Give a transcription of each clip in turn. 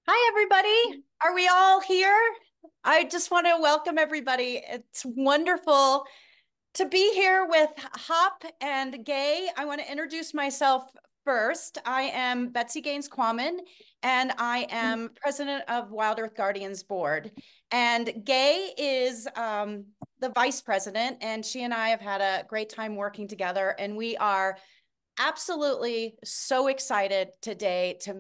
Hi, everybody. Are we all here? I just want to welcome everybody. It's wonderful to be here with Hop and Gay. I want to introduce myself first. I am Betsy Gaines Quammen, and I am president of WildEarth Guardians board. And Gay is the vice president, and she and I have had a great time working together, and we are absolutely so excited today to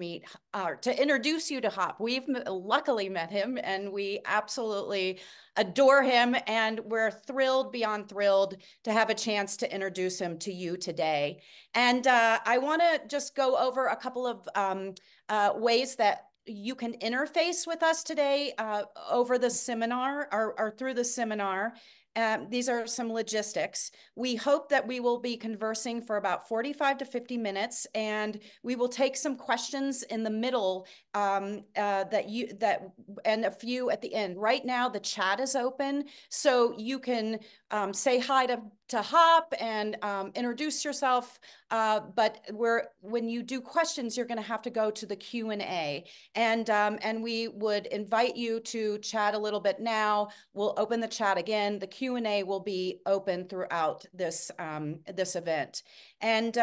to introduce you to Hop. We've luckily met him and we absolutely adore him. And we're thrilled beyond thrilled to have a chance to introduce him to you today. And I want to just go over a couple of ways that you can interface with us today over the seminar or through the seminar. These are some logistics. We hope that we will be conversing for about 45 to 50 minutes, and we will take some questions in the middle and a few at the end. Right now, the chat is open, so you can say hi to Hop and introduce yourself. But when you do questions, you're going to have to go to the Q&A, and we would invite you to chat a little bit now. We'll open the chat again. The Q&A will be open throughout this event. And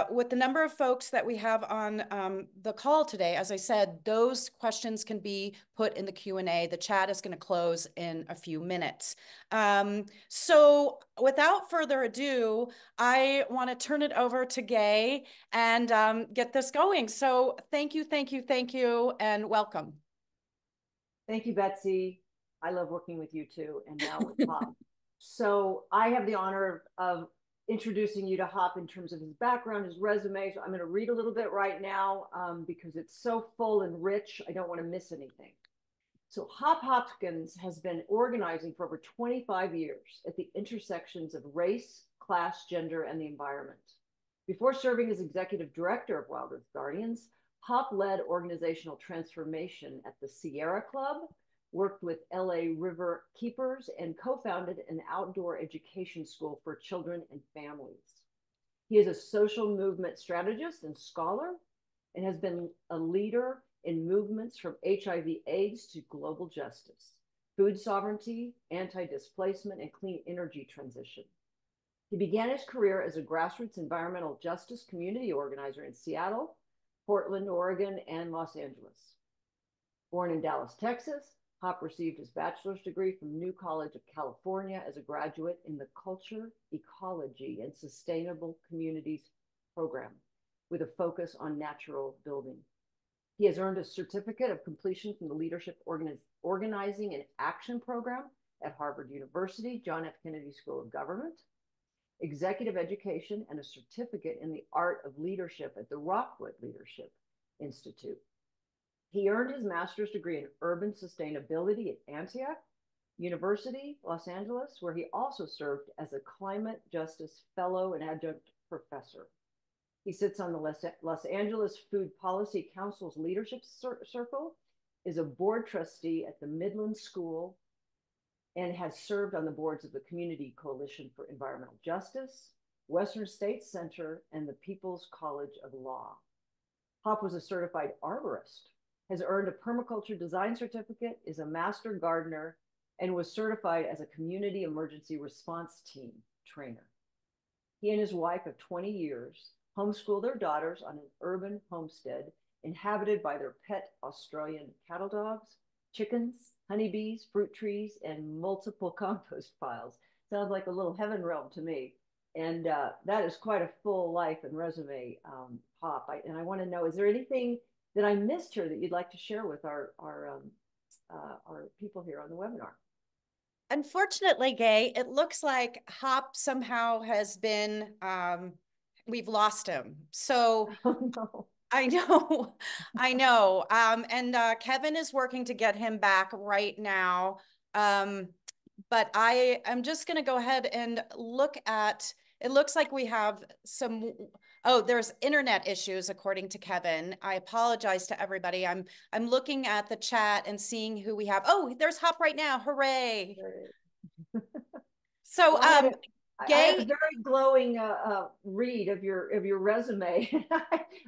with the number of folks that we have on the call today, as I said, those questions can be put in the Q&A. The chat is going to close in a few minutes. So without further ado, I want to turn it over to Gay and get this going. So thank you, and welcome. Thank you, Betsy. I love working with you too, and now with Hop. So I have the honor of introducing you to Hop in terms of his background, his resume. So I'm going to read a little bit right now because it's so full and rich. I don't want to miss anything. So Hopkins has been organizing for over 25 years at the intersections of race, class, gender, and the environment. Before serving as executive director of WildEarth Guardians, Hop led organizational transformation at the Sierra Club, worked with LA River Keepers, and co-founded an outdoor education school for children and families. He is a social movement strategist and scholar and has been a leader in movements from HIV/AIDS to global justice, food sovereignty, anti-displacement, and clean energy transition. He began his career as a grassroots environmental justice community organizer in Seattle, Portland, Oregon, and Los Angeles. Born in Dallas, Texas, Hop received his bachelor's degree from New College of California as a graduate in the Culture, Ecology, and Sustainable Communities program with a focus on natural building. He has earned a certificate of completion from the Leadership Organizing and Action program at Harvard University, John F. Kennedy School of Government, executive education, and a certificate in the art of leadership at the Rockwood Leadership Institute. He earned his master's degree in urban sustainability at Antioch University, Los Angeles, where he also served as a climate justice fellow and adjunct professor. He sits on the Los Angeles Food Policy Council's leadership circle, is a board trustee at the Midland School, and has served on the boards of the Community Coalition for Environmental Justice, Western States Center, and the People's College of Law. Hop was a certified arborist, has earned a permaculture design certificate, is a master gardener, and was certified as a community emergency response team trainer. He and his wife of 20 years homeschool their daughters on an urban homestead inhabited by their pet Australian cattle dogs, chickens, honeybees, fruit trees, and multiple compost piles. Sounds like a little heaven realm to me. And that is quite a full life and resume, Hop. And I want to know, is there anything that I missed here that you'd like to share with our people here on the webinar? Unfortunately, Gay, it looks like Hop somehow has been, we've lost him. So Oh, no. I know, I know. And Kevin is working to get him back right now. But I am just going to go ahead and look at, it looks like we have some, oh, there's internet issues according to Kevin. I apologize to everybody. I'm looking at the chat and seeing who we have. Oh, there's Hop right now. Hooray. Great. So Well, I had a Gay, very glowing read of your resume.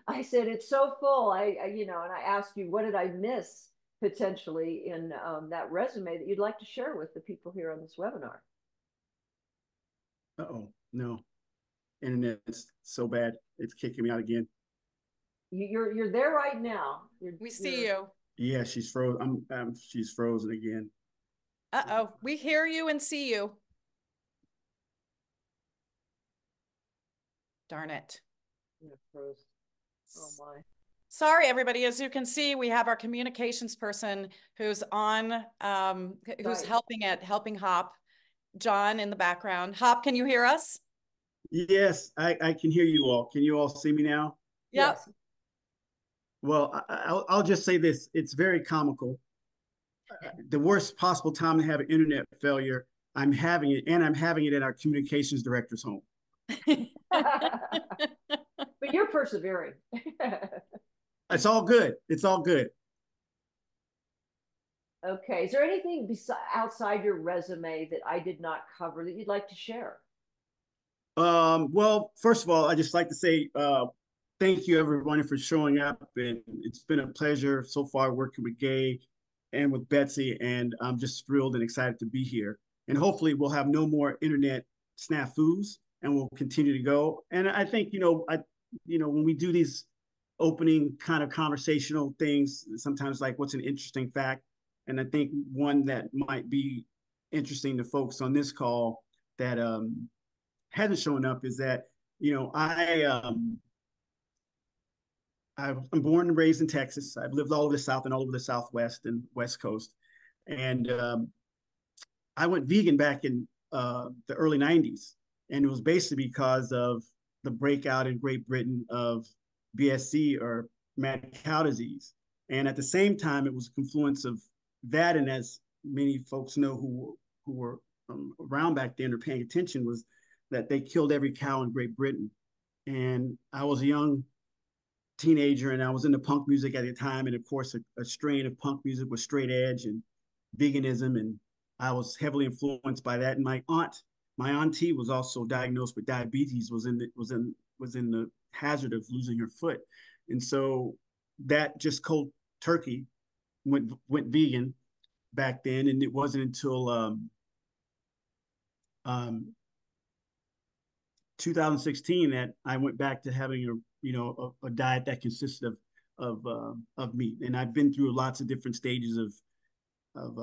I said it's so full. And I asked you what did I miss potentially in that resume that you'd like to share with the people here on this webinar. Uh-oh, no. Internet's so bad. It's kicking me out again. You're there right now. we see you. Yeah, she's frozen. She's frozen again. Uh-oh, we hear you and see you. Darn it. Yeah, froze. Oh my. Sorry, everybody. As you can see, we have our communications person who's on, who's helping Hop, John in the background. Hop, can you hear us? Yes, I can hear you all. Can you all see me now? Yep. Yes. Well, I'll just say this. It's very comical. The worst possible time to have an internet failure, I'm having it, and I'm having it at our communications director's home. But you're persevering. It's all good. It's all good. Okay. Is there anything outside your resume that I did not cover that you'd like to share? Well, first of all, I just like to say thank you everyone for showing up, and it's been a pleasure so far working with Gay and with Betsy, and I'm just thrilled and excited to be here. And hopefully, we'll have no more internet snafus, and we'll continue to go. And I think when we do these opening kind of conversational things, sometimes like what's an interesting fact, and I think one that might be interesting to folks on this call that hasn't shown up is that I'm born and raised in Texas. I've lived all over the South and all over the Southwest and West Coast, and I went vegan back in the early '90s, and it was basically because of the breakout in Great Britain of BSC or mad cow disease, and at the same time, it was a confluence of that, and as many folks know who were around back then or paying attention, was that they killed every cow in Great Britain. And I was a young teenager and I was into punk music at the time. And of course, a strain of punk music was straight edge and veganism. And I was heavily influenced by that. And my auntie was also diagnosed with diabetes, was in the hazard of losing her foot. And so that just cold turkey went vegan back then. And it wasn't until um, 2016 that I went back to having a diet that consisted of meat, and I've been through lots of different stages of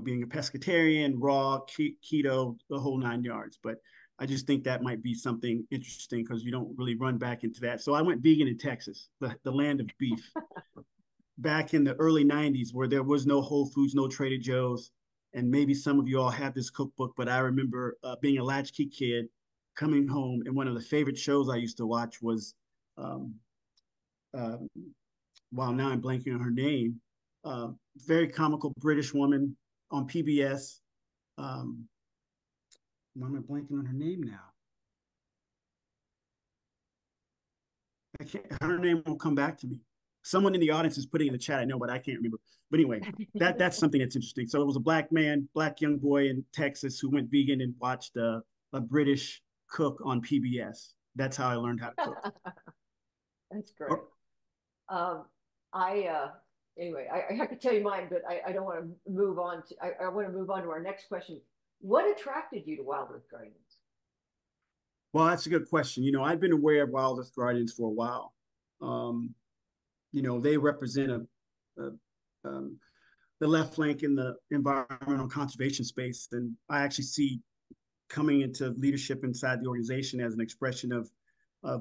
being a pescatarian, raw, keto, the whole 9 yards. But I just think that might be something interesting because you don't really run back into that. So I went vegan in Texas, the land of beef, back in the early '90s, where there was no Whole Foods, no Trader Joe's, and maybe some of you all have this cookbook, but I remember being a latchkey kid coming home, and one of the favorite shows I used to watch was, um, uh, well, now I'm blanking on her name, very comical British woman on PBS. Um, why am I blanking on her name now? I can't. Her name won't come back to me. Someone in the audience is putting in the chat. I know, but I can't remember. But anyway, that's something that's interesting. So it was a black young boy in Texas who went vegan and watched a British cook on PBS. That's how I learned how to cook. That's great. I anyway, I could tell you mine, but I don't want to move on to. I want to move on to our next question. What attracted you to WildEarth Guardians? Well, that's a good question. I've been aware of WildEarth Guardians for a while. They represent the left flank in the environmental conservation space, and I actually see coming into leadership inside the organization as an expression of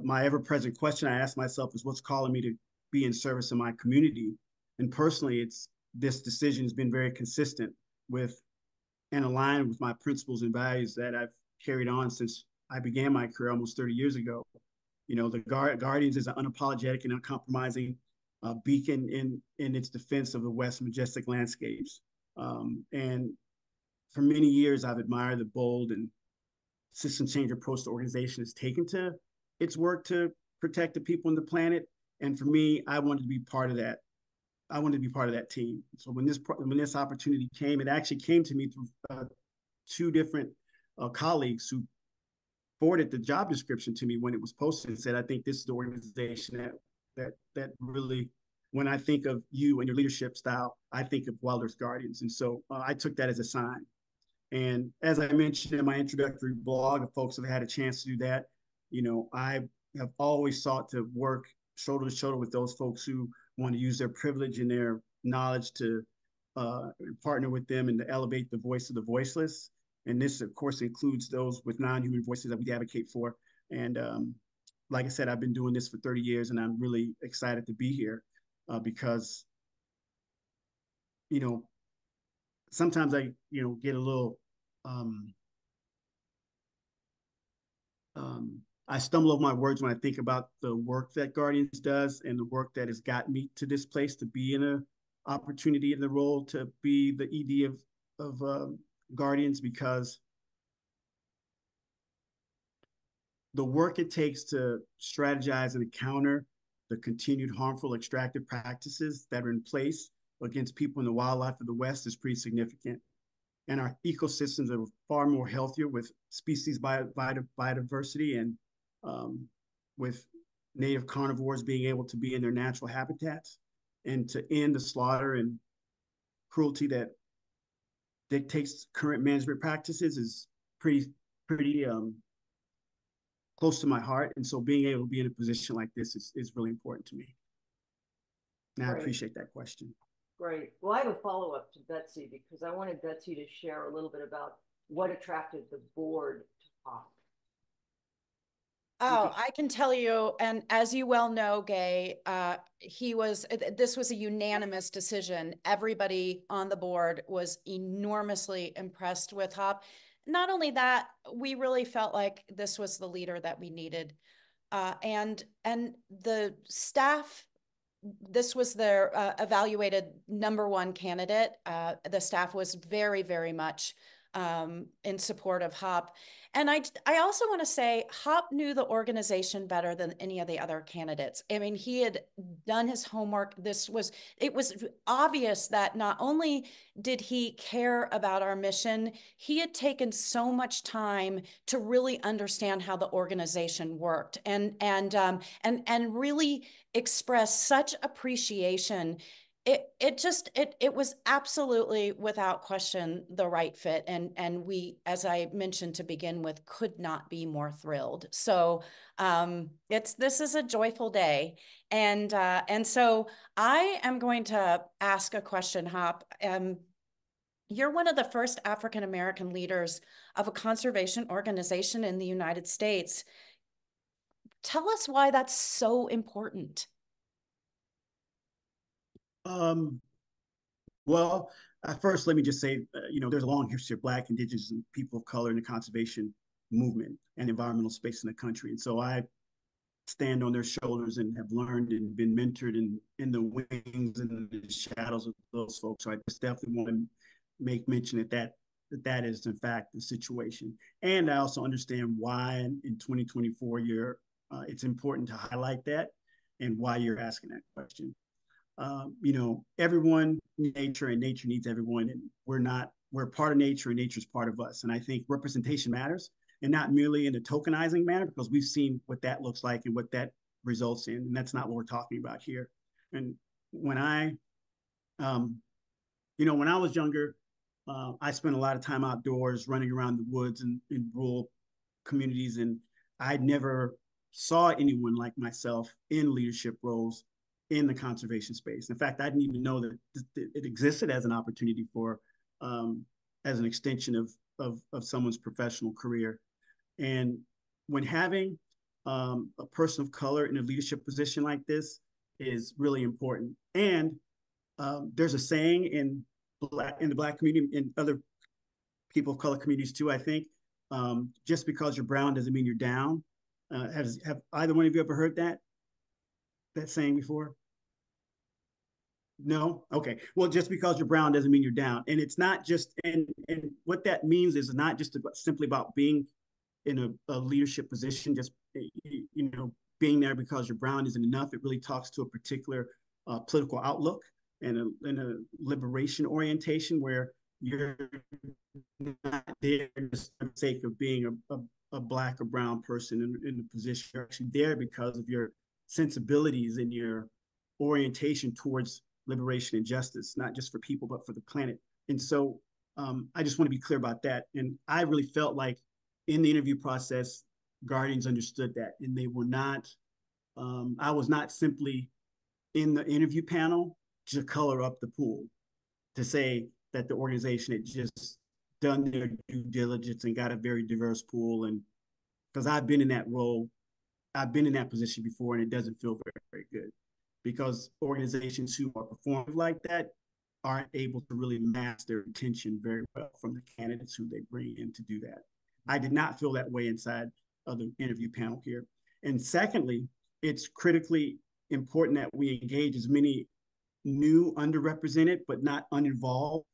my ever-present question I ask myself is what's calling me to be in service of my community. And personally, this decision has been very consistent with and aligned with my principles and values that I've carried on since I began my career almost 30 years ago. The Guardians is an unapologetic and uncompromising beacon in its defense of the West's majestic landscapes. And for many years, I've admired the bold and system change approach the organization has taken to its work to protect the people and the planet. And for me, I wanted to be part of that. I wanted to be part of that team. So when this opportunity came, it actually came to me through two different colleagues who forwarded the job description to me when it was posted and said, I think this is the organization that really, when I think of you and your leadership style, I think of WildEarth Guardians. And so I took that as a sign. And as I mentioned in my introductory blog, if folks have had a chance to do that, I have always sought to work shoulder to shoulder with those folks who want to use their privilege and their knowledge to partner with them and to elevate the voice of the voiceless. And this, of course, includes those with non-human voices that we advocate for. And like I said, I've been doing this for 30 years, and I'm really excited to be here because, sometimes I, get a little, I stumble over my words when I think about the work that Guardians does and the work that has gotten me to this place to be in a opportunity in the role to be the ED of Guardians, because the work it takes to strategize and counter the continued harmful extractive practices that are in place against people in the wildlife of the West is pretty significant. And our ecosystems are far more healthier with species biodiversity and with native carnivores being able to be in their natural habitats, and to end the slaughter and cruelty that dictates current management practices is pretty close to my heart. And so being able to be in a position like this is really important to me. And I appreciate that question. Great. Well, I have a follow-up to Betsy because I wanted Betsy to share a little bit about what attracted the board to Hop. Oh, I can tell you, and as you well know, Gay, this was a unanimous decision. Everybody on the board was enormously impressed with Hop. Not only that, we really felt like this was the leader that we needed. And the staff, this was their evaluated #1 candidate. The staff was very, very much in support of Hop. And I also want to say Hop knew the organization better than any of the other candidates. I mean, he had done his homework. It was obvious that not only did he care about our mission, he had taken so much time to really understand how the organization worked and really express such appreciation. It was absolutely without question the right fit, and we, as I mentioned to begin with, could not be more thrilled. So this is a joyful day, and so I am going to ask a question, Hop. You're one of the first African American leaders of a conservation organization in the United States. Tell us why that's so important. Well, first, let me just say, there's a long history of Black, Indigenous, and people of color in the conservation movement and environmental space in the country. And so I stand on their shoulders and have learned and been mentored in the wings and the shadows of those folks. So I just definitely want to make mention that is in fact the situation. And I also understand why in 2024 it's important to highlight that and why you're asking that question. Everyone needs nature and nature needs everyone, and we're part of nature and nature's part of us. And I think representation matters, and not merely in a tokenizing manner, because we've seen what that looks like and what that results in, and that's not what we're talking about here. And when I was younger, I spent a lot of time outdoors running around the woods and in rural communities, and I never saw anyone like myself in leadership roles in the conservation space. In fact, I didn't even know that it existed as an opportunity for, as an extension of someone's professional career. And when having a person of color in a leadership position like this is really important. And there's a saying in the Black community, in other people of color communities too, I think, just because you're brown doesn't mean you're down. Have either one of you ever heard that saying before? No? Okay. Well, just because you're brown doesn't mean you're down. And it's not just, and what that means is not just simply about being in a leadership position, just, being there because you're brown isn't enough. It really talks to a particular political outlook and a liberation orientation where you're not there just for the sake of being a black or brown person in a position. You're actually there because of your sensibilities and your orientation towards liberation and justice, not just for people, but for the planet. And so I just want to be clear about that. And I really felt like in the interview process, Guardians understood that, and they were not, I was not simply in the interview panel to color up the pool, to say that the organization had just done their due diligence and got a very diverse pool. And because I've been in that role, I've been in that position before, and it doesn't feel very, very good, because organizations who are performing like that aren't able to really mask their attention very well from the candidates who they bring in to do that. I did not feel that way inside of the interview panel here. And secondly, it's critically important that we engage as many new, underrepresented, but not uninvolved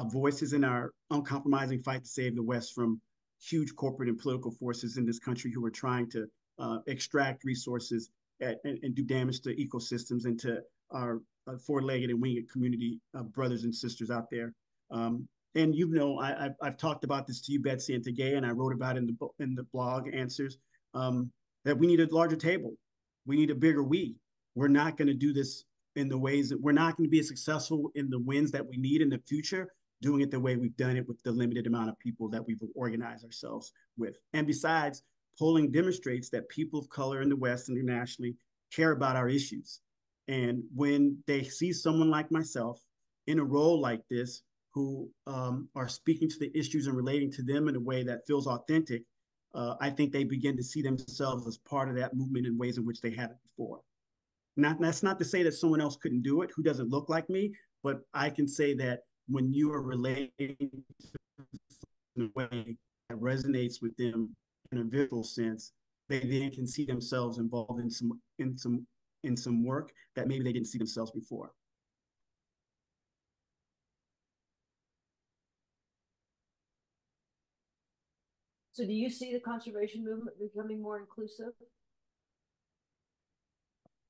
voices in our uncompromising fight to save the West from huge corporate and political forces in this country who are trying to extract resources and do damage to ecosystems and to our four-legged and winged community of brothers and sisters out there. And you know, I've talked about this to you, Betsy, and to Gay, and I wrote about it in the blog answers, that we need a larger table. We need a bigger we. We're not going to do this in the ways that we're not going to be as successful in the wins that we need in the future, doing it the way we've done it with the limited amount of people that we've organized ourselves with. And besides, polling demonstrates that people of color in the West and internationally care about our issues. And when they see someone like myself in a role like this, who are speaking to the issues and relating to them in a way that feels authentic, I think they begin to see themselves as part of that movement in ways in which they haven't before. That's not to say that someone else couldn't do it who doesn't look like me, but I can say that when you are relating in a way that resonates with them in a visual sense, they then can see themselves involved in some work that maybe they didn't see themselves before. So do you see the conservation movement becoming more inclusive?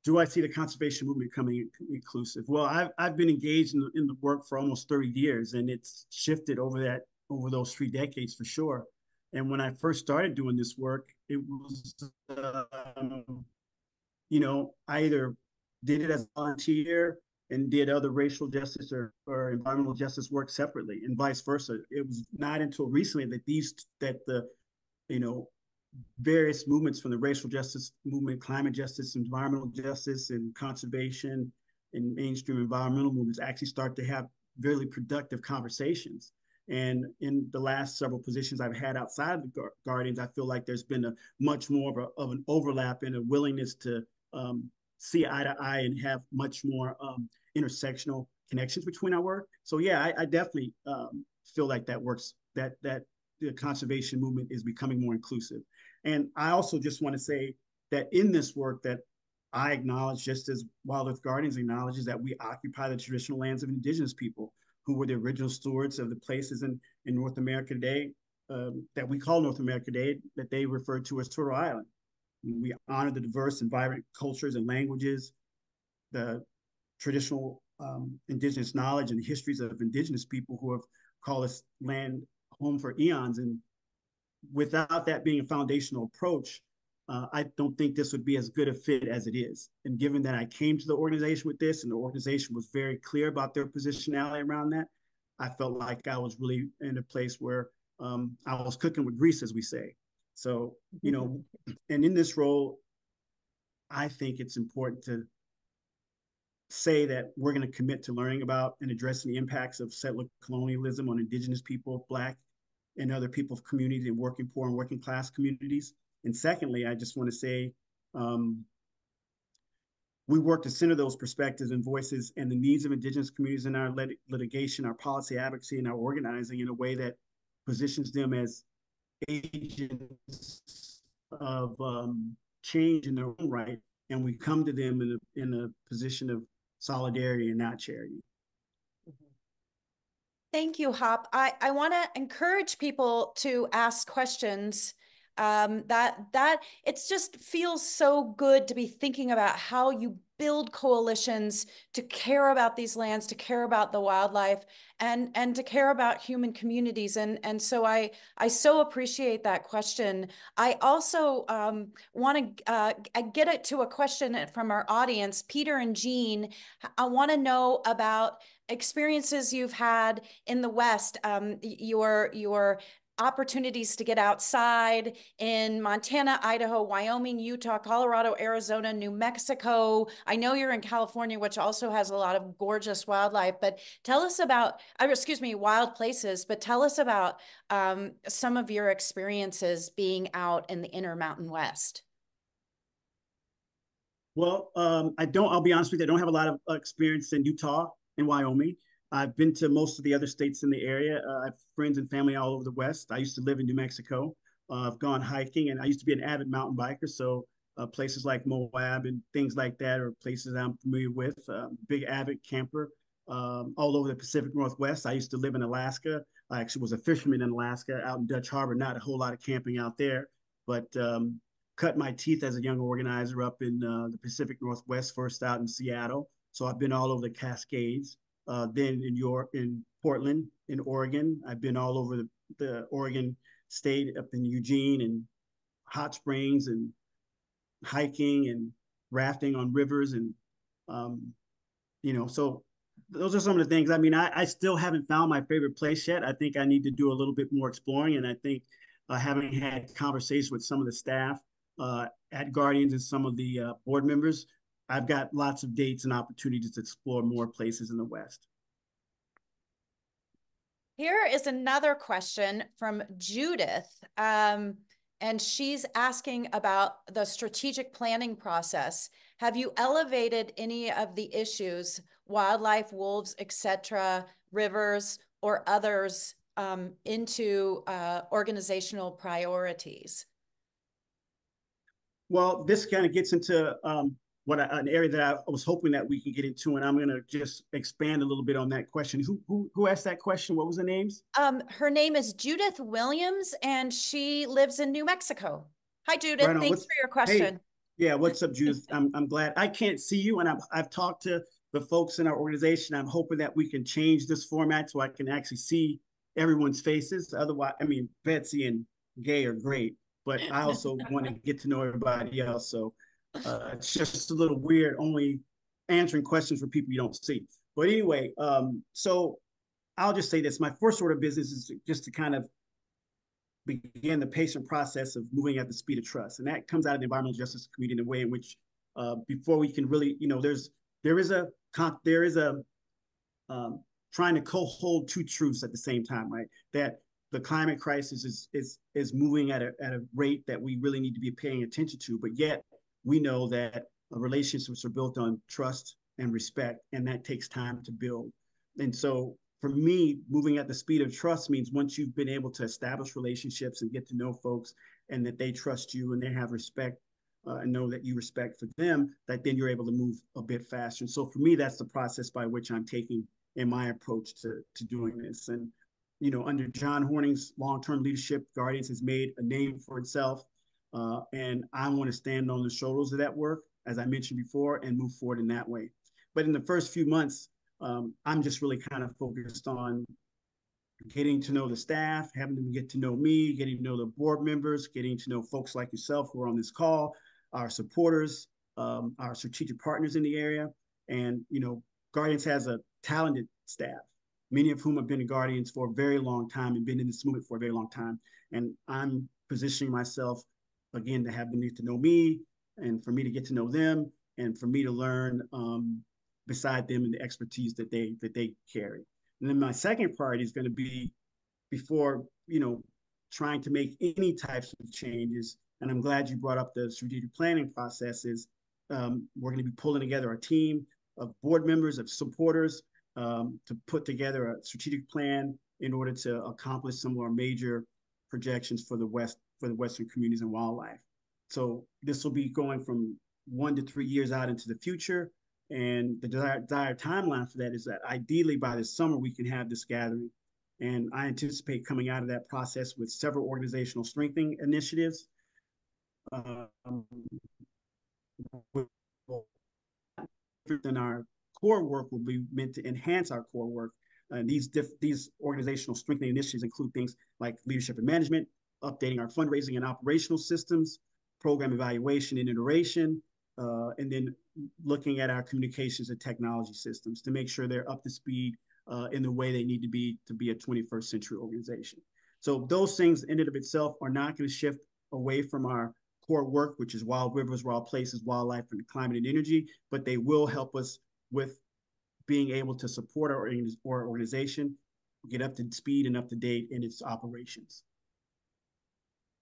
Do I see the conservation movement becoming inclusive? Well, I've been engaged in the work for almost 30 years, and it's shifted over those 3 decades for sure. And when I first started doing this work, it was, you know, I either did it as a volunteer and did other racial justice or environmental justice work separately, and vice versa. It was not until recently that the, you know, various movements from the racial justice movement, climate justice, environmental justice, and conservation and mainstream environmental movements actually start to have really productive conversations. And in the last several positions I've had outside of the Guardians, I feel like there's been a much more of an overlap and a willingness to see eye to eye and have much more intersectional connections between our work. So yeah, I definitely feel like that works, that the conservation movement is becoming more inclusive. And I also just want to say that in this work that I acknowledge, just as WildEarth Guardians acknowledges, that we occupy the traditional lands of indigenous people who were the original stewards of the places in North America today, that we call North America today, that they refer to as Turtle Island. We honor the diverse and vibrant cultures and languages, the traditional indigenous knowledge and histories of indigenous people who have called this land home for eons. And without that being a foundational approach, I don't think this would be as good a fit as it is. And given that I came to the organization with this, and the organization was very clear about their positionality around that, I felt like I was really in a place where I was cooking with grease, as we say. So, you know, and in this role, I think it's important to say that we're going to commit to learning about and addressing the impacts of settler colonialism on indigenous people, Black and other people of communities and working poor and working class communities. And secondly, I just want to say we work to center those perspectives and voices and the needs of indigenous communities in our litigation, our policy advocacy, and our organizing in a way that positions them as agents of change in their own right. And we come to them in a position of solidarity and not charity. Thank you, Hop. I want to encourage people to ask questions That it's just feels so good to be thinking about how you build coalitions to care about these lands, to care about the wildlife, and to care about human communities. And so I so appreciate that question. I also want to get it to a question from our audience. Peter and Jean, I want to know about experiences you've had in the West, your opportunities to get outside in Montana, Idaho, Wyoming, Utah, Colorado, Arizona, New Mexico. I know you're in California, which also has a lot of gorgeous wildlife, but tell us about, excuse me, wild places, but tell us about some of your experiences being out in the Intermountain West. Well, I'll be honest with you, I don't have a lot of experience in Utah and Wyoming. I've been to most of the other states in the area. I have friends and family all over the West. I used to live in New Mexico. I've gone hiking, and I used to be an avid mountain biker. So places like Moab and things like that are places I'm familiar with. Big avid camper all over the Pacific Northwest. I used to live in Alaska. I actually was a fisherman in Alaska, out in Dutch Harbor. Not a whole lot of camping out there, but cut my teeth as a young organizer up in the Pacific Northwest, first out in Seattle. So I've been all over the Cascades. Then in Portland, in Oregon. I've been all over the Oregon state, up in Eugene and hot springs and hiking and rafting on rivers. And, so those are some of the things. I mean, I still haven't found my favorite place yet. I think I need to do a little bit more exploring. And I think having had conversations with some of the staff at Guardians and some of the board members, I've got lots of dates and opportunities to explore more places in the West. Here is another question from Judith. And she's asking about the strategic planning process. Have you elevated any of the issues, wildlife, wolves, etc., rivers, or others into organizational priorities? Well, this kind of gets into an area that I was hoping that we could get into, and I'm going to just expand a little bit on that question. Who asked that question? What was the names? Her name is Judith Williams, and she lives in New Mexico. Hi, Judith. Right on. Thanks for your question. Hey, yeah, what's up, Judith? I'm glad. I can't see you, and I've talked to the folks in our organization. I'm hoping that we can change this format so I can actually see everyone's faces. Otherwise, I mean, Betsy and Gay are great, but I also want to get to know everybody else. So it's just a little weird only answering questions for people you don't see. But anyway, so I'll just say this. My first order of business is just to kind of begin the patient process of moving at the speed of trust. And that comes out of the environmental justice community in a way in which before we can really, there is a trying to co-hold two truths at the same time, right? That the climate crisis is moving at a rate that we really need to be paying attention to, but yet we know that relationships are built on trust and respect, and that takes time to build. And so for me, moving at the speed of trust means once you've been able to establish relationships and get to know folks and that they trust you and they have respect and know that you respect for them, that then you're able to move a bit faster. And so for me, that's the process by which I'm taking in my approach to doing this. And, under John Horning's long-term leadership, Guardians has made a name for itself. And I want to stand on the shoulders of that work, as I mentioned before, and move forward in that way. But in the first few months, I'm just really kind of focused on getting to know the staff, having them get to know me, getting to know the board members, getting to know folks like yourself who are on this call, our supporters, our strategic partners in the area. And, Guardians has a talented staff, many of whom have been Guardians for a very long time and been in this movement for a very long time. And I'm positioning myself, again, to have them get to know me and for me to get to know them and for me to learn beside them and the expertise that they carry. And then my second priority is going to be before, trying to make any types of changes. And I'm glad you brought up the strategic planning processes. We're going to be pulling together a team of board members, of supporters, to put together a strategic plan in order to accomplish some of our major projections for the Western communities and wildlife. So this will be going from 1 to 3 years out into the future. And the desired timeline for that is that ideally by this summer, we can have this gathering And I anticipate coming out of that process with several organizational strengthening initiatives. Um, and our core work will be meant to enhance our core work. And these organizational strengthening initiatives include things like leadership and management, updating our fundraising and operational systems, program evaluation and iteration, and then looking at our communications and technology systems to make sure they're up to speed in the way they need to be a 21st century organization. So those things in and of itself are not going to shift away from our core work, which is wild rivers, wild places, wildlife, and climate and energy, but they will help us with being able to support our organization, get up to speed and up to date in its operations.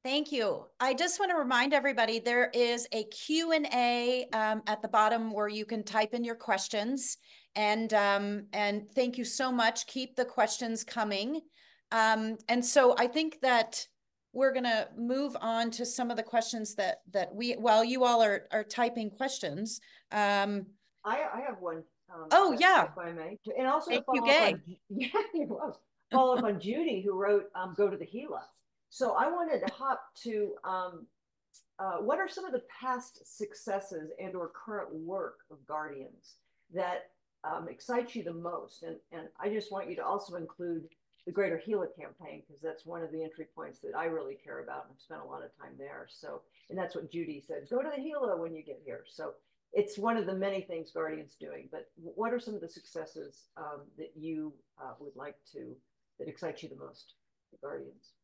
Thank you. I just want to remind everybody there is a Q&A at the bottom where you can type in your questions. And thank you so much. Keep the questions coming. And so I think that we're going to move on to some of the questions that while you all are typing questions. I have one. Oh, yeah. If I may. And also Thank to follow you, up Gay. on, yeah, follow up on Judy, who wrote Go to the Gila. So I wanted to hop to what are some of the past successes and or current work of Guardians that excites you the most? And I just want you to also include the Greater Gila campaign, because that's one of the entry points that I really care about and I've spent a lot of time there. So, and that's what Judy said, go to the Gila when you get here. So it's one of the many things Guardian's doing, but what are some of the successes that you would like to, that excite you the most, the Guardians?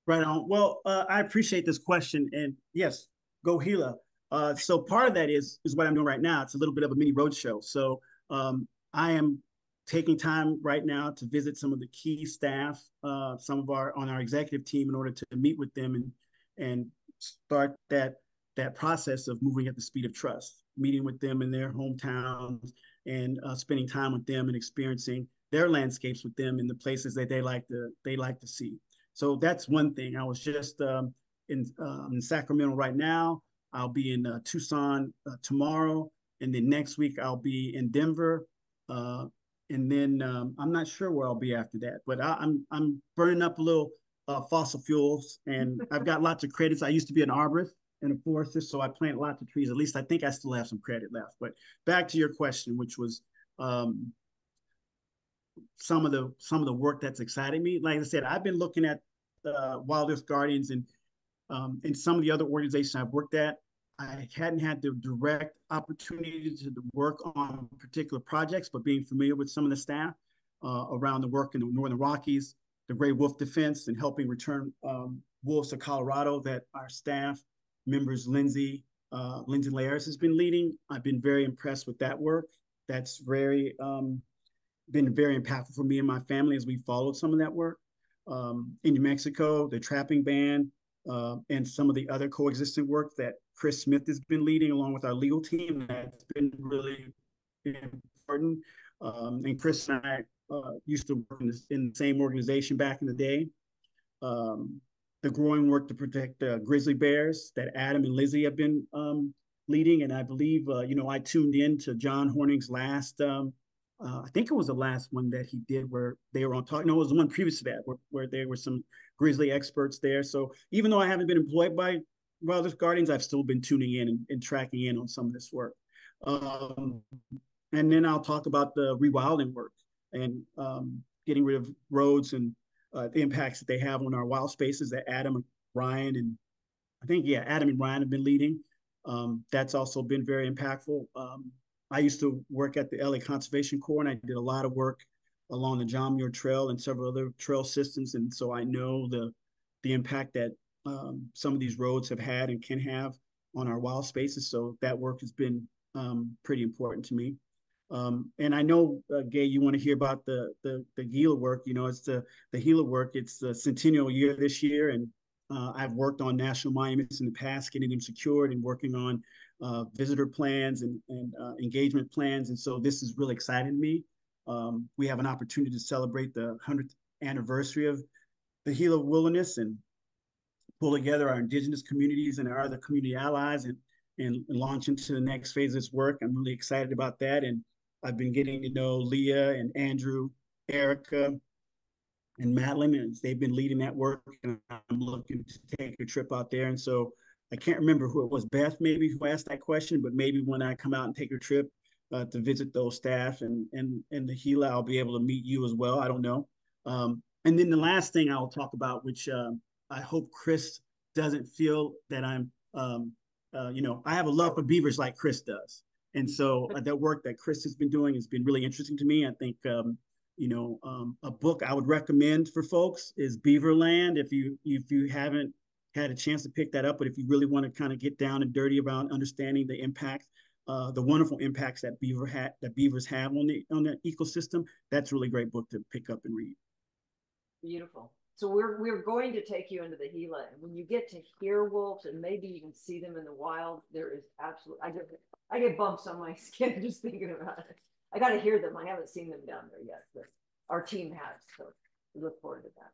Right on. Well, I appreciate this question, and yes, go Gila. So part of that is what I'm doing right now. It's a little bit of a mini roadshow. So I am taking time right now to visit some of the key staff, some of on our executive team, in order to meet with them and start that process of moving at the speed of trust, meeting with them in their hometowns and spending time with them and experiencing their landscapes with them in the places that they like to see. So that's one thing. I was just in Sacramento right now. I'll be in Tucson tomorrow, and then next week I'll be in Denver, and then I'm not sure where I'll be after that. But I'm burning up a little fossil fuels, and I've got lots of credits. I used to be an arborist and a forester, so I plant lots of trees. At least I think I still have some credit left. But back to your question, which was some of the work that's exciting me. Like I said, I've been looking at WildEarth Guardians and some of the other organizations I've worked at. I hadn't had the direct opportunity to work on particular projects, but being familiar with some of the staff around the work in the Northern Rockies, the gray wolf defense, and helping return wolves to Colorado that our staff members, Lindsay Lares, has been leading. I've been very impressed with that work. That's been very impactful for me and my family as we followed some of that work. In New Mexico, the trapping ban, and some of the other coexisting work that Chris Smith has been leading along with our legal team. That's been really important. And Chris and I used to work in the same organization back in the day. The growing work to protect grizzly bears that Adam and Lizzie have been leading. And I believe, I tuned in to John Horning's last I think it was the last one that he did where they were on talk. No, it was the one previous to that where there were some grizzly experts there. So even though I haven't been employed by WildEarth Guardians, I've still been tuning in and tracking in on some of this work. And then I'll talk about the rewilding work and getting rid of roads and the impacts that they have on our wild spaces that Adam and Ryan and Adam and Ryan have been leading. That's also been very impactful. I used to work at the LA Conservation Corps, and I did a lot of work along the John Muir Trail and several other trail systems. And so I know the impact that some of these roads have had and can have on our wild spaces. So that work has been pretty important to me. And I know, Gay, you want to hear about the Gila work. It's the Gila work. It's the centennial year this year, and I've worked on national monuments in the past, getting them secured and working on visitor plans and engagement plans. And so this is really exciting me. We have an opportunity to celebrate the 100th anniversary of the Gila Wilderness and pull together our indigenous communities and our other community allies and launch into the next phase of this work. I'm really excited about that. And I've been getting to know Leah and Andrew, Erica, and Madeline, and they've been leading that work, and I'm looking to take a trip out there. And so I can't remember who it was, Beth maybe, who asked that question, but maybe when I come out and take a trip to visit those staff and the Gila, I'll be able to meet you as well. I don't know. And then the last thing I'll talk about, which I hope Chris doesn't feel that I'm, I have a love for beavers like Chris does. And so that work that Chris has been doing has been really interesting to me. I think a book I would recommend for folks is Beaverland. If you haven't had a chance to pick that up, but if you really want to kind of get down and dirty about understanding the impact, the wonderful impacts that beavers have on the ecosystem, that's a really great book to pick up and read. Beautiful. So we're going to take you into the Gila, and when you get to hear wolves and maybe even see them in the wild, there is absolutely I get bumps on my skin just thinking about it. I got to hear them. I haven't seen them down there yet, but our team has, so we look forward to that.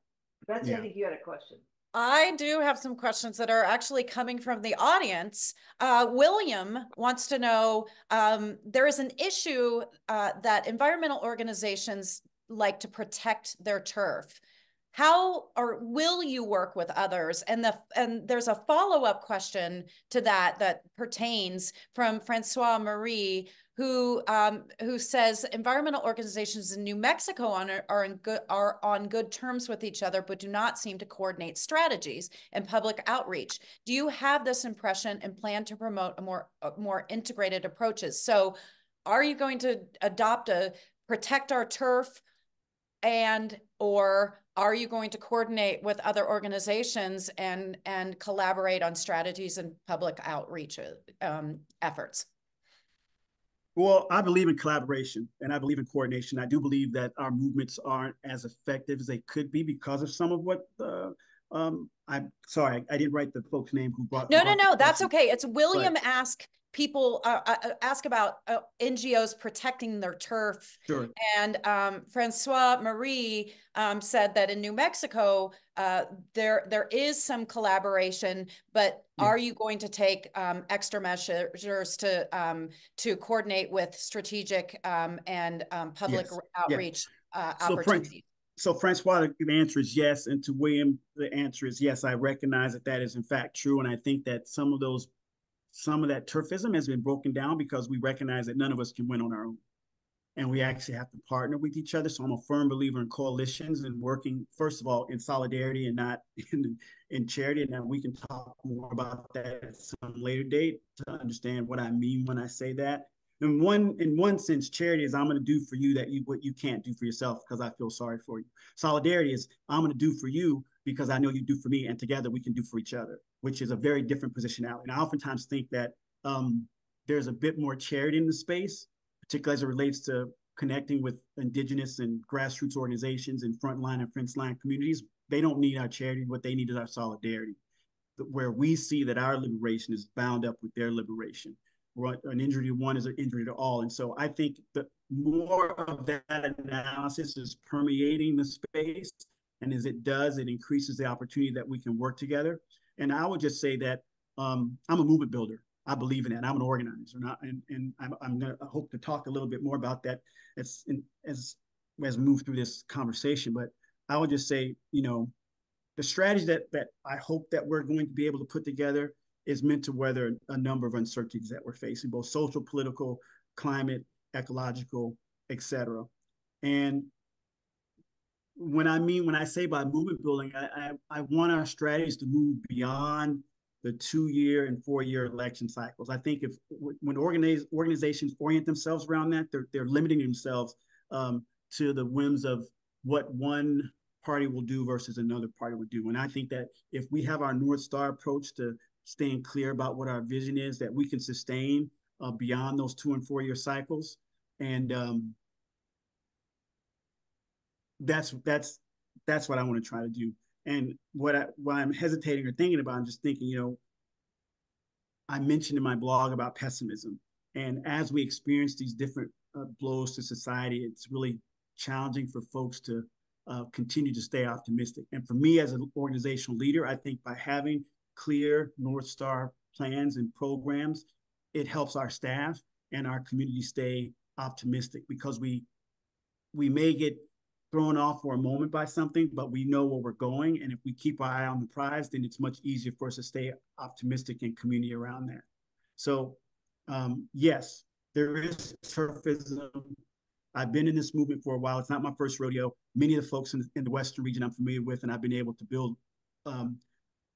Betsy, yeah. I think you had a question. I do have some questions that are actually coming from the audience. William wants to know, there is an issue that environmental organizations like to protect their turf. How or will you work with others? And there's a follow-up question to that pertains from Francois Marie, who says environmental organizations in New Mexico are on good terms with each other, but do not seem to coordinate strategies and public outreach. Do you have this impression and plan to promote a more integrated approaches? So are you going to adopt a protect our turf, or are you going to coordinate with other organizations and collaborate on strategies and public outreach efforts? Well, I believe in collaboration and I believe in coordination. I do believe that our movements aren't as effective as they could be because of some of what I'm sorry, I didn't write the folks' name who brought. No, that's okay. It's William ask people ask about NGOs protecting their turf. Sure. And Francois Marie said that in New Mexico, there is some collaboration, but are you going to take extra measures to coordinate with strategic and public outreach opportunities? So Francois, the answer is yes. And to William, the answer is yes. I recognize that is in fact true. And I think that some of that turfism has been broken down because we recognize that none of us can win on our own. And we actually have to partner with each other. So I'm a firm believer in coalitions and working, first of all, in solidarity and not in charity. And now we can talk more about that at some later date to understand what I mean when I say that. In one sense, charity is I'm going to do for you what you can't do for yourself because I feel sorry for you. Solidarity is I'm going to do for you because I know you do for me, and together we can do for each other, which is a very different positionality. And I oftentimes think that there's a bit more charity in the space, particularly as it relates to connecting with indigenous and grassroots organizations and frontline and fence-line communities. They don't need our charity. What they need is our solidarity, where we see that our liberation is bound up with their liberation. An injury to one is an injury to all. And so I think that more of that analysis is permeating the space. And as it does, it increases the opportunity that we can work together. And I would just say that I'm a movement builder. I believe in that. I'm an organizer. And I'm going to hope to talk a little bit more about that as we move through this conversation. But I would just say, the strategy that I hope that we're going to be able to put together is meant to weather a number of uncertainties that we're facing, both social, political, climate, ecological, et cetera. And when I say by movement building, I want our strategies to move beyond the 2-year and 4-year election cycles. I think when organizations orient themselves around that, they're limiting themselves to the whims of what one party will do versus another party will do. And I think that if we have our North Star approach to staying clear about what our vision is, that we can sustain beyond those 2- and 4-year cycles. And that's what I want to try to do. And what I'm hesitating or thinking about, I'm just thinking, I mentioned in my blog about pessimism. And as we experience these different blows to society, it's really challenging for folks to continue to stay optimistic. And for me as an organizational leader, I think by having clear North Star plans and programs, it helps our staff and our community stay optimistic, because we may get thrown off for a moment by something, but we know where we're going. And if we keep our eye on the prize, then it's much easier for us to stay optimistic and community around that. So, yes, there is turfism. I've been in this movement for a while. It's not my first rodeo. Many of the folks in the Western region I'm familiar with, and I've been able to build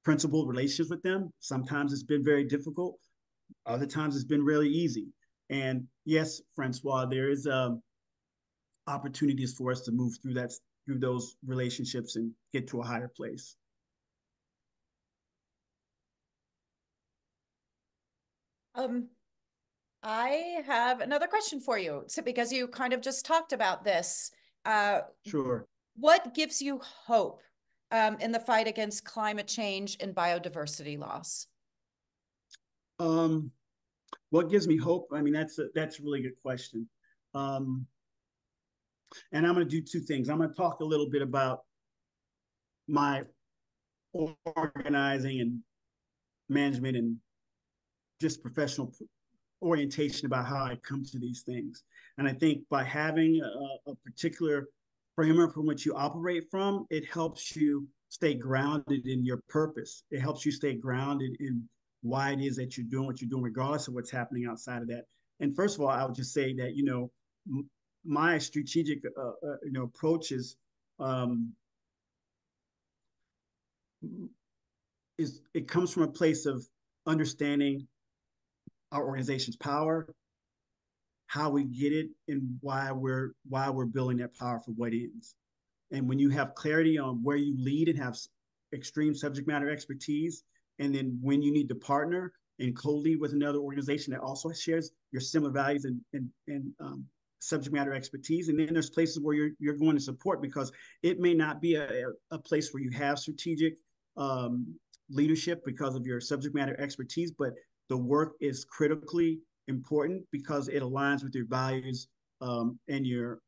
principled relationships with them. Sometimes it's been very difficult. Other times it's been really easy. And yes, Francois, there is opportunities for us to move through those relationships and get to a higher place. I have another question for you. So, because you kind of just talked about this, Sure. what gives you hope in the fight against climate change and biodiversity loss? What gives me hope? I mean, that's a really good question. And I'm going to do two things. I'm going to talk a little bit about my organizing and management and just professional orientation about how I come to these things. And I think by having a particular framework from which you operate from, it helps you stay grounded in your purpose. It helps you stay grounded in why it is that you're doing what you're doing, regardless of what's happening outside of that. And first of all, I would just say that, my strategic, approach is it comes from a place of understanding our organization's power, how we get it, and why we're building that power for what ends. And when you have clarity on where you lead and have extreme subject matter expertise, and then when you need to partner and co-lead with another organization that also shares your similar values and subject matter expertise, and then there's places where you're going to support, because it may not be a place where you have strategic leadership because of your subject matter expertise, but the work is critically important because it aligns with your values and your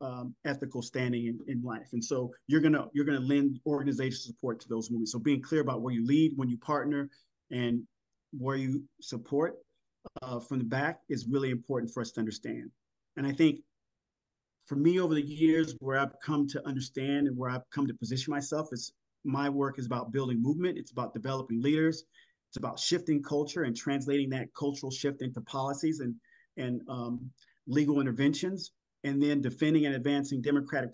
ethical standing in life. And so you're gonna lend organizational support to those movements. So being clear about where you lead, when you partner, and where you support from the back is really important for us to understand. And I think for me, over the years, where I've come to understand and where I've come to position myself, is my work is about building movement. It's about developing leaders. It's about shifting culture and translating that cultural shift into policies and legal interventions, and then defending and advancing democratic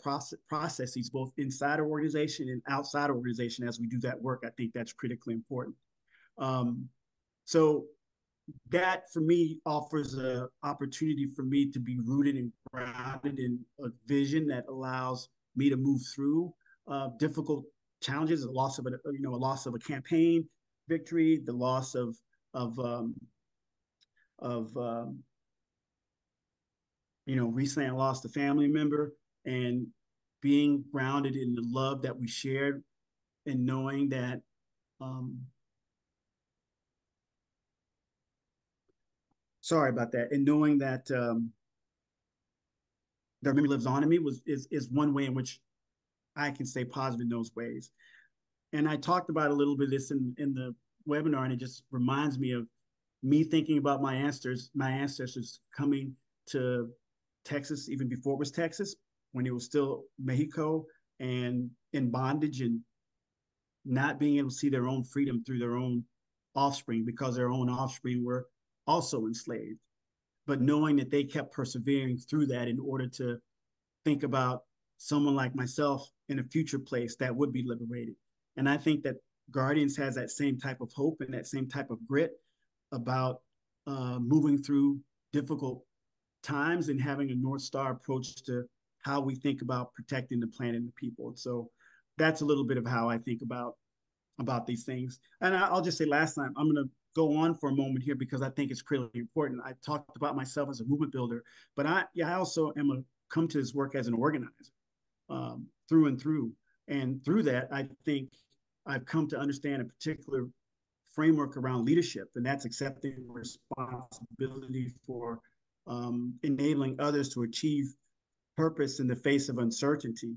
processes both inside our organization and outside our organization. As we do that work, I think that's critically important. So that for me offers an opportunity for me to be rooted and grounded in a vision that allows me to move through difficult challenges, a loss of a campaign victory, the loss of recently I lost a family member, and being grounded in the love that we shared, and knowing that sorry about that, and knowing that their memory lives on in me is one way in which I can stay positive in those ways. And I talked about a little bit of this in the webinar, and it just reminds me of me thinking about my ancestors coming to Texas even before it was Texas, when it was still Mexico, and in bondage, and not being able to see their own freedom through their own offspring, because their own offspring were also enslaved. But knowing that they kept persevering through that in order to think about someone like myself in a future place that would be liberated. And I think that Guardians has that same type of hope and that same type of grit about moving through difficult times and having a North Star approach to how we think about protecting the planet and the people. And so that's a little bit of how I think about these things. And I'll just say last time, I'm going to go on for a moment here because I think it's critically important. I talked about myself as a movement builder, but I also come to this work as an organizer through and through. And through that, I think I've come to understand a particular framework around leadership, and that's accepting responsibility for enabling others to achieve purpose in the face of uncertainty.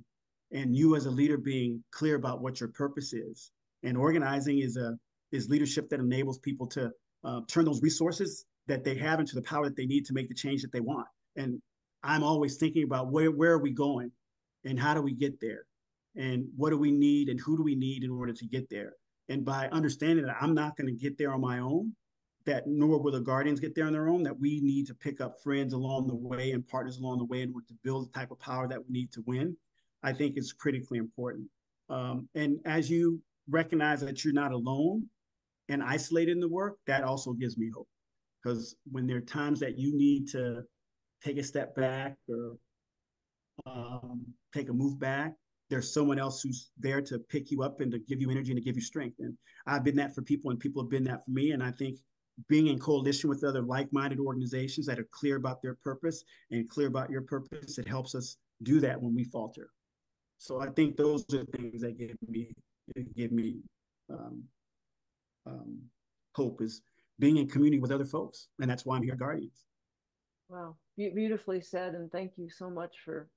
And you as a leader being clear about what your purpose is. And organizing is leadership that enables people to turn those resources that they have into the power that they need to make the change that they want. And I'm always thinking about where are we going, and how do we get there, and what do we need, and who do we need in order to get there. And by understanding that I'm not going to get there on my own, that nor will the Guardians get there on their own, that we need to pick up friends along the way and partners along the way in order to build the type of power that we need to win, I think is critically important. And as you recognize that you're not alone and isolated in the work, that also gives me hope. Because when there are times that you need to take a step back or take a move back, there's someone else who's there to pick you up and to give you energy and to give you strength. And I've been that for people, and people have been that for me. And I think being in coalition with other like-minded organizations that are clear about their purpose and clear about your purpose, it helps us do that when we falter. So I think those are things that give me um, hope, is being in community with other folks. And that's why I'm here at Guardians. Wow, beautifully said. And thank you so much for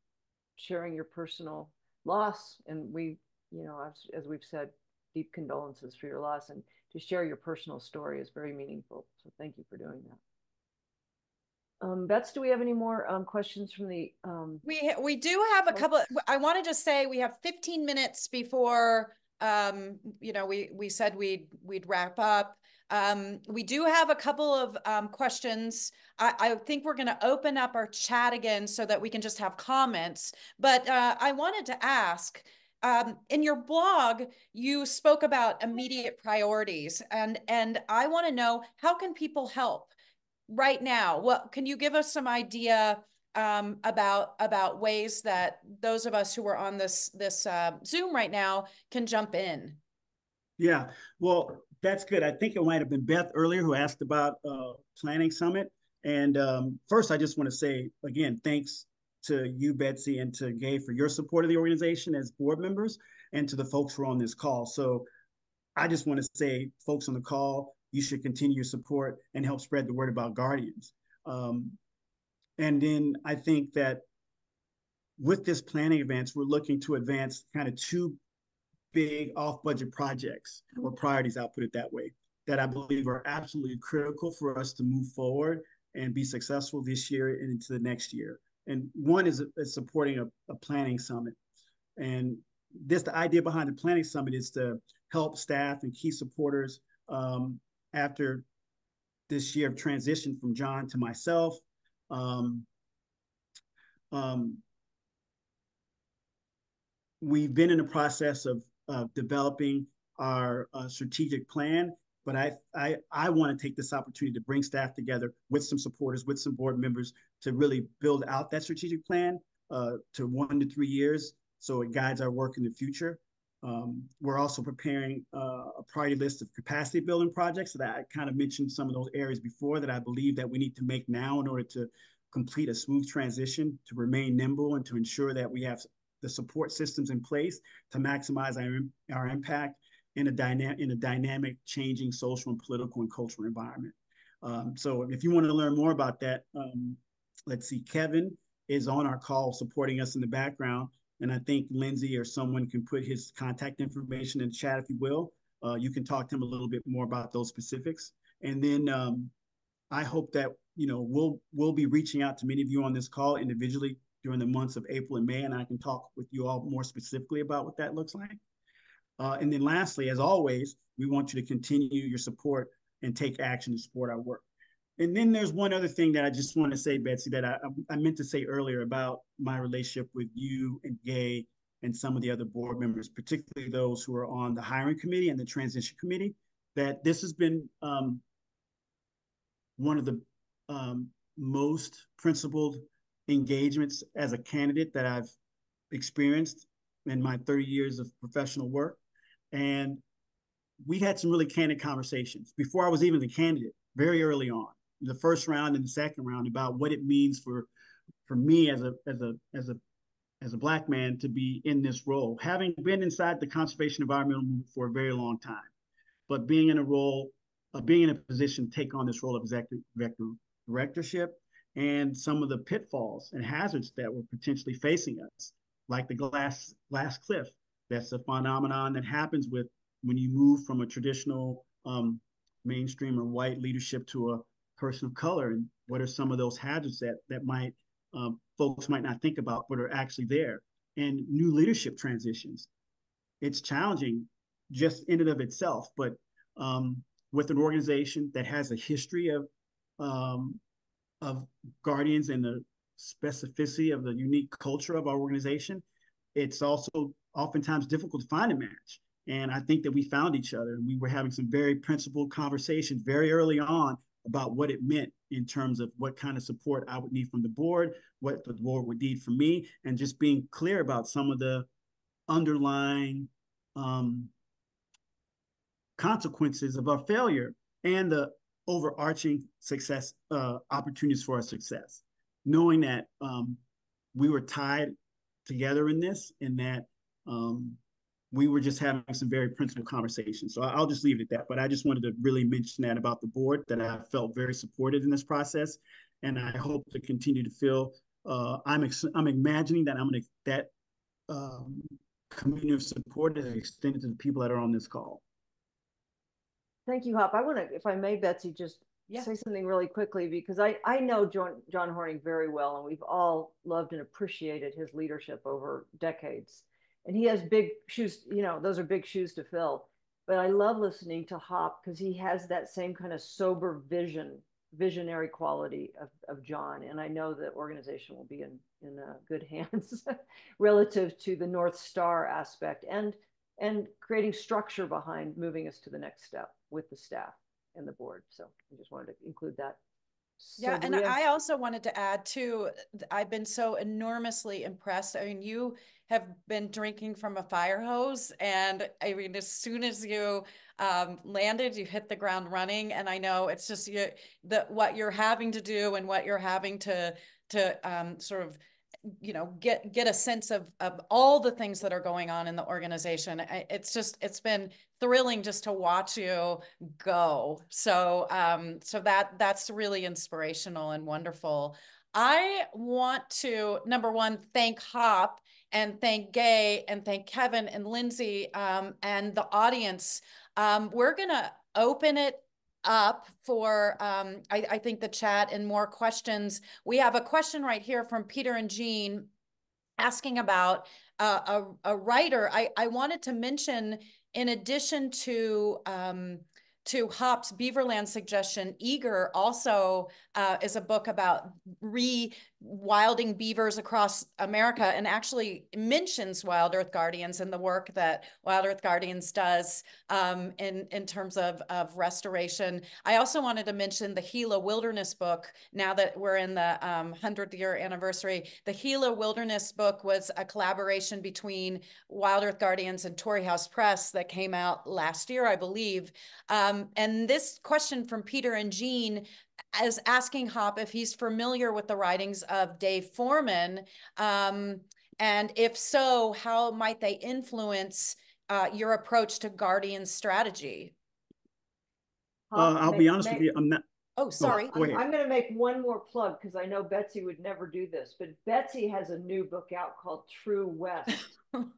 sharing your personal loss. And we, as we've said, deep condolences for your loss, and to share your personal story is very meaningful. So thank you for doing that. Bets, do we have any more questions from the? We do have a couple. I want to just say we have 15 minutes before we said we'd wrap up. We do have a couple of questions. I think we're going to open up our chat again so that we can just have comments. But I wanted to ask, in your blog, you spoke about immediate priorities, and I want to know, how can people help right now? What can you give us some idea about ways that those of us who are on this Zoom right now can jump in? Yeah, well, that's good. I think it might have been Beth earlier who asked about planning summit. And first, I just want to say again, thanks to you, Betsy, and to Gay for your support of the organization as board members, and to the folks who are on this call. So I just want to say, folks on the call, you should continue your support and help spread the word about Guardians. And then I think that with this planning advance, we're looking to advance kind of two big off-budget projects, or priorities, I'll put it that way, that I believe are absolutely critical for us to move forward and be successful this year and into the next year. And one is supporting a planning summit. And the idea behind the planning summit is to help staff and key supporters after this year of transition from John to myself. We've been in the process of developing our strategic plan, but I want to take this opportunity to bring staff together with some supporters, with some board members, to really build out that strategic plan to 1 to 3 years, so it guides our work in the future. We're also preparing a priority list of capacity building projects that I kind of mentioned some of those areas before that I believe that we need to make now in order to complete a smooth transition, to remain nimble, and to ensure that we have the support systems in place to maximize our impact in a dynamic, changing social and political and cultural environment. So if you want to learn more about that, let's see, Kevin is on our call supporting us in the background. And I think Lindsay or someone can put his contact information in the chat, if you will. You can talk to him a little bit more about those specifics. And then I hope that, we'll be reaching out to many of you on this call individually during the months of April and May, and I can talk with you all more specifically about what that looks like. And then lastly, as always, we want you to continue your support and take action to support our work. And then there's one other thing that I just want to say, Betsy, that I meant to say earlier about my relationship with you and Gay and some of the other board members, particularly those who are on the hiring committee and the transition committee, that this has been one of the most principled engagements as a candidate that I've experienced in my 30 years of professional work. And we had some really candid conversations before I was even the candidate, very early on, the first round and the second round, about what it means for me as a Black man to be in this role, having been inside the conservation environmental movement for a very long time, but being in a position to take on this role of executive directorship, and some of the pitfalls and hazards that were potentially facing us, like the glass cliff. That's a phenomenon that happens when you move from a traditional mainstream or white leadership to a person of color, and what are some of those hazards that might folks might not think about, but are actually there. and new leadership transitions. It's challenging just in and of itself, but with an organization that has a history of Guardians and the specificity of the unique culture of our organization, it's also oftentimes difficult to find a match. And I think that we found each other, and we were having some very principled conversations very early on about what it meant in terms of what kind of support I would need from the board, what the board would need from me, and just being clear about some of the underlying consequences of our failure and the overarching success opportunities for our success. Knowing that we were tied together in this, and that we were just having some very principled conversations. So I'll just leave it at that. But I just wanted to really mention that about the board, that I felt very supported in this process, and I hope to continue to feel. I'm imagining that that community of support is extended to the people that are on this call. Thank you, Hop. I want to, if I may, Betsy, just say something really quickly, because I know John Horning very well, and we've all loved and appreciated his leadership over decades. And he has big shoes, those are big shoes to fill. But I love listening to Hop because he has that same kind of sober visionary quality of John. And I know the organization will be in good hands relative to the North Star aspect and creating structure behind moving us to the next step with the staff and the board. So I just wanted to include that. Yeah, and I also wanted to add too, I've been so enormously impressed. I mean, you have been drinking from a fire hose, and I mean, as soon as you landed, you hit the ground running. And I know it's just what you're having to do and what you're having to sort of get a sense of all the things that are going on in the organization. It's been thrilling just to watch you go. So that's really inspirational and wonderful. I want to, number one, thank Hop and thank Gay and thank Kevin and Lindsay and the audience. We're gonna open it up for I think the chat and more questions. We have a question right here from Peter and Jean asking about a writer. I wanted to mention, in addition to Hop's Beaverland suggestion, Eager also is a book about rewilding beavers across America, and actually mentions WildEarth Guardians and the work that WildEarth Guardians does in terms of restoration. I also wanted to mention the Gila Wilderness book. Now that we're in the 100th year anniversary, the Gila Wilderness book was a collaboration between WildEarth Guardians and Torrey House Press that came out last year, I believe. And this question from Peter and Jean is asking Hop if he's familiar with the writings of Dave Foreman, and if so, how might they influence your approach to Guardian strategy? I'll be honest with you, I'm not. Oh, sorry. Go ahead. I'm going to make one more plug because I know Betsy would never do this, but Betsy has a new book out called True West.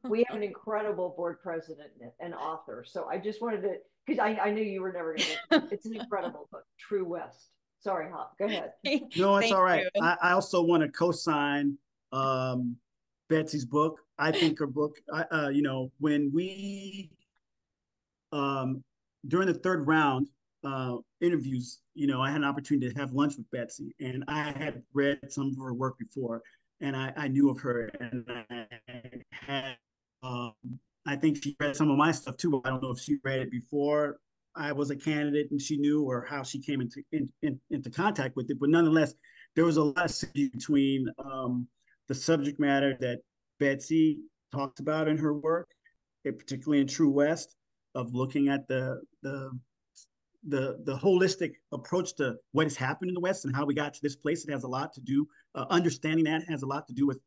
We have an incredible board president and author. So I just wanted to, because I knew you were never going to. It's an incredible book, True West. Sorry, Hop. Go ahead. No, it's all right. I also want to co-sign Betsy's book. I think her book, when we, during the third round interviews, I had an opportunity to have lunch with Betsy, and I had read some of her work before, and I knew of her, and I think she read some of my stuff too. I don't know if she read it before I was a candidate and she knew, or how she came into contact with it. But nonetheless, there was a lot of synergy between the subject matter that Betsy talked about in her work, particularly in True West, of looking at the holistic approach to what has happened in the West and how we got to this place. It has a lot to do, understanding that has a lot to do with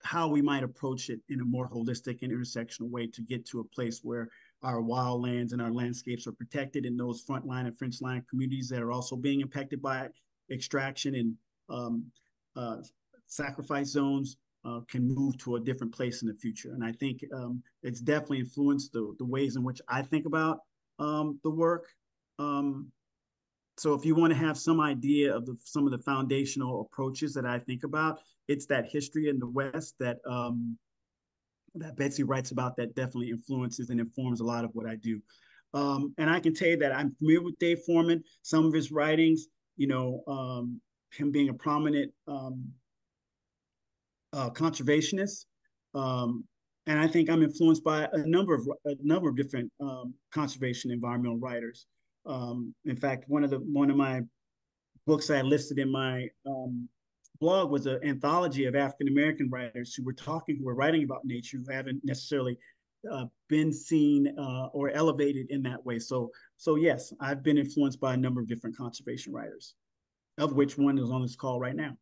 how we might approach it in a more holistic and intersectional way to get to a place where our wildlands and our landscapes are protected, and those frontline and fringe line communities that are also being impacted by extraction and sacrifice zones can move to a different place in the future. And I think it's definitely influenced the ways in which I think about the work. So if you want to have some idea of some of the foundational approaches that I think about, it's that history in the West that Betsy writes about that definitely influences and informs a lot of what I do. And I can tell you that I'm familiar with Dave Foreman, some of his writings, him being a prominent conservationist. And I think I'm influenced by a number of different conservation environmental writers. In fact, one of my books I listed in my blog was an anthology of African American writers who were writing about nature, who haven't necessarily been seen or elevated in that way. So yes, I've been influenced by a number of different conservation writers, of which one is on this call right now.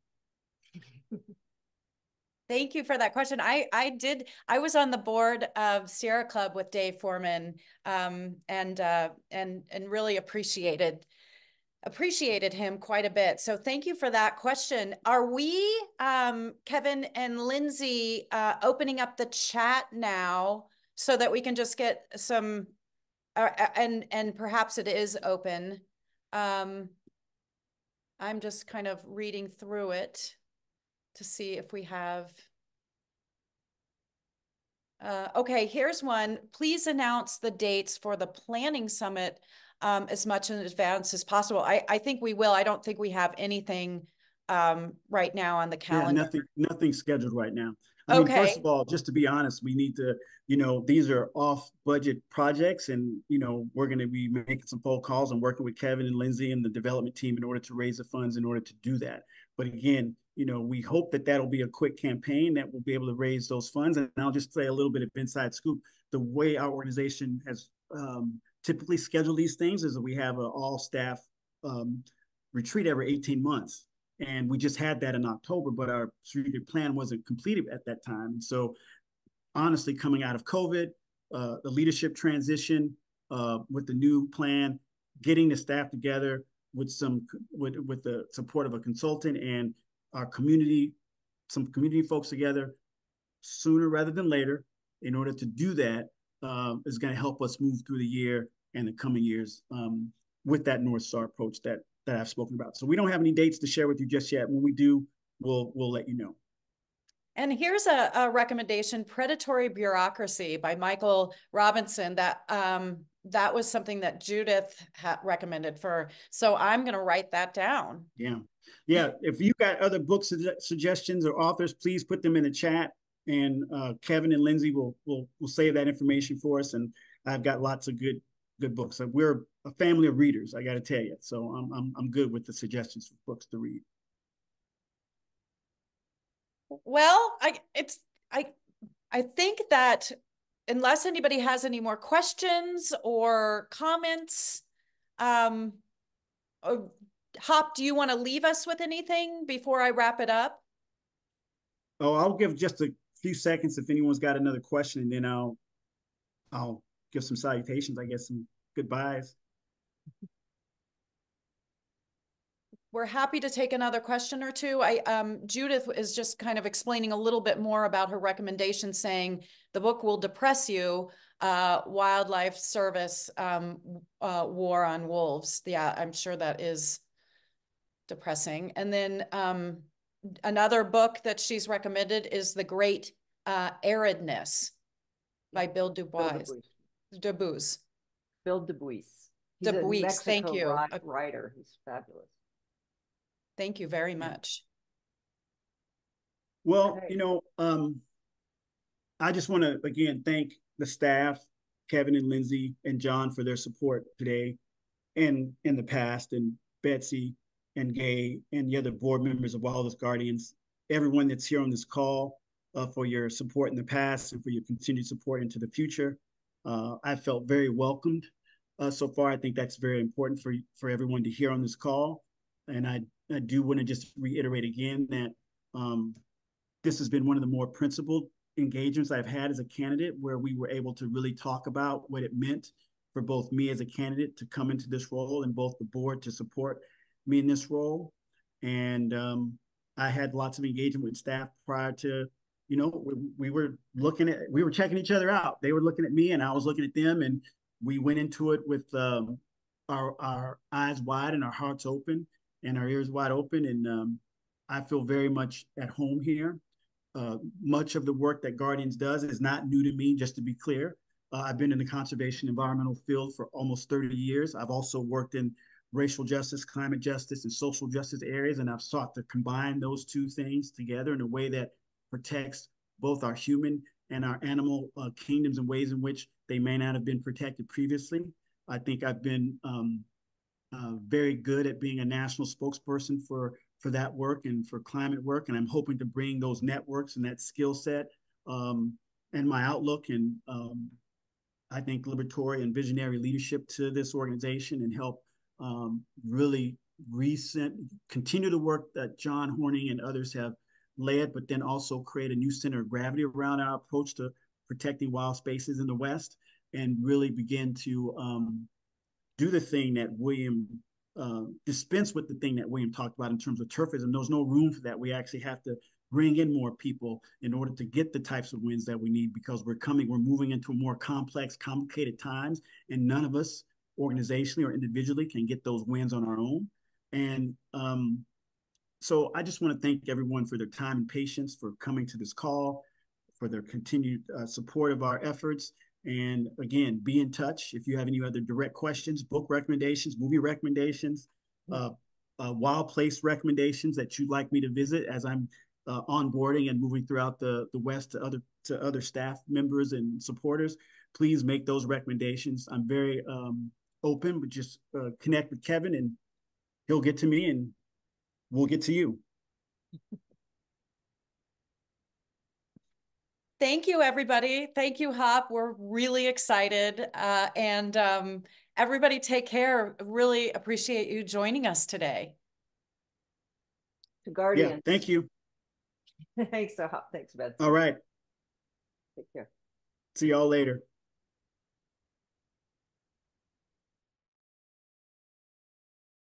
Thank you for that question. I was on the board of Sierra Club with Dave Foreman, and really appreciated him quite a bit. So thank you for that question. Are we, Kevin and Lindsay, opening up the chat now so that we can just get some, and perhaps it is open. I'm just kind of reading through it to see if we have. Okay, here's one. Please announce the dates for the planning summit as much in advance as possible. I think we will. I don't think we have anything right now on the calendar. Yeah, nothing scheduled right now. I mean, Okay. first of all, just to be honest, we need to, these are off budget projects, and, we're going to be making some phone calls and working with Kevin and Lindsay and the development team in order to raise the funds in order to do that. But again, we hope that that'll be a quick campaign that will be able to raise those funds. And I'll just say a little bit of inside scoop. The way our organization has typically scheduled these things is that we have an all staff retreat every 18 months. And we just had that in October, but our strategic plan wasn't completed at that time. And so honestly, coming out of COVID, the leadership transition with the new plan, getting the staff together with the support of a consultant and our some community folks together sooner rather than later, in order to do that, is going to help us move through the year and the coming years with that North Star approach that I've spoken about. So we don't have any dates to share with you just yet. When we do, we'll let you know. And here's a recommendation: Predatory Bureaucracy by Michael Robinson. That was something that Judith recommended for. So I'm going to write that down. Yeah. If you got other book suggestions or authors, please put them in the chat, and Kevin and Lindsay will save that information for us. And I've got lots of good books. We're a family of readers, I got to tell you. So I'm good with the suggestions for books to read. Well, I think that unless anybody has any more questions or comments, Hop, do you want to leave us with anything before I wrap it up? Oh, I'll give just a few seconds if anyone's got another question, and then I'll give some salutations, I guess, some goodbyes. We're happy to take another question or two. Judith is just kind of explaining a little bit more about her recommendation, saying the book will depress you. Wildlife Service, War on Wolves. Yeah, I'm sure that is depressing. And then another book that she's recommended is The Great Aridness by Bill Dubois. Dubois. Bill Dubois. He's Dubois, a Mexico thank you. Writer. He's fabulous. Thank you very much. Well, I just want to, again, thank the staff, Kevin and Lindsay and John, for their support today and in the past, and Betsy and Gay and the other board members of WildEarth Guardians, everyone that's here on this call, for your support in the past and for your continued support into the future. I felt very welcomed so far. I think that's very important for everyone to hear on this call. And I do want to just reiterate again that this has been one of the more principled engagements I've had as a candidate, where we were able to really talk about what it meant for both me as a candidate to come into this role and both the board to support me in this role. And I had lots of engagement with staff prior to, we were checking each other out. They were looking at me and I was looking at them, and we went into it with our eyes wide and our hearts open and our ears wide open. And I feel very much at home here. Much of the work that Guardians does is not new to me, just to be clear. I've been in the conservation environmental field for almost 30 years. I've also worked in racial justice, climate justice, and social justice areas, and I've sought to combine those two things together in a way that protects both our human and our animal kingdoms in ways in which they may not have been protected previously. I think I've been very good at being a national spokesperson for that work and for climate work, and I'm hoping to bring those networks and that skill set and my outlook and I think liberatory and visionary leadership to this organization and help really continue the work that John Horning and others have led, but then also create a new center of gravity around our approach to protecting wild spaces in the West and really begin to do the thing that William dispense with the thing that William talked about in terms of turfism. There's no room for that. We actually have to bring in more people in order to get the types of wins that we need because we're moving into more complex, complicated times, and none of us organizationally or individually can get those wins on our own. And so I just want to thank everyone for their time and patience, for coming to this call, for their continued support of our efforts. And again, be in touch if you have any other direct questions, book recommendations, movie recommendations, wild place recommendations that you'd like me to visit as I'm onboarding and moving throughout the West to other staff members and supporters. Please make those recommendations. I'm very open, but just connect with Kevin and he'll get to me and we'll get to you. Thank you, everybody. Thank you, Hop. We're really excited. And everybody take care. Really appreciate you joining us today. To Guardians. Yeah, thank you. Thanks, Hop. Thanks, Betsy. All right. Take care. See y'all later.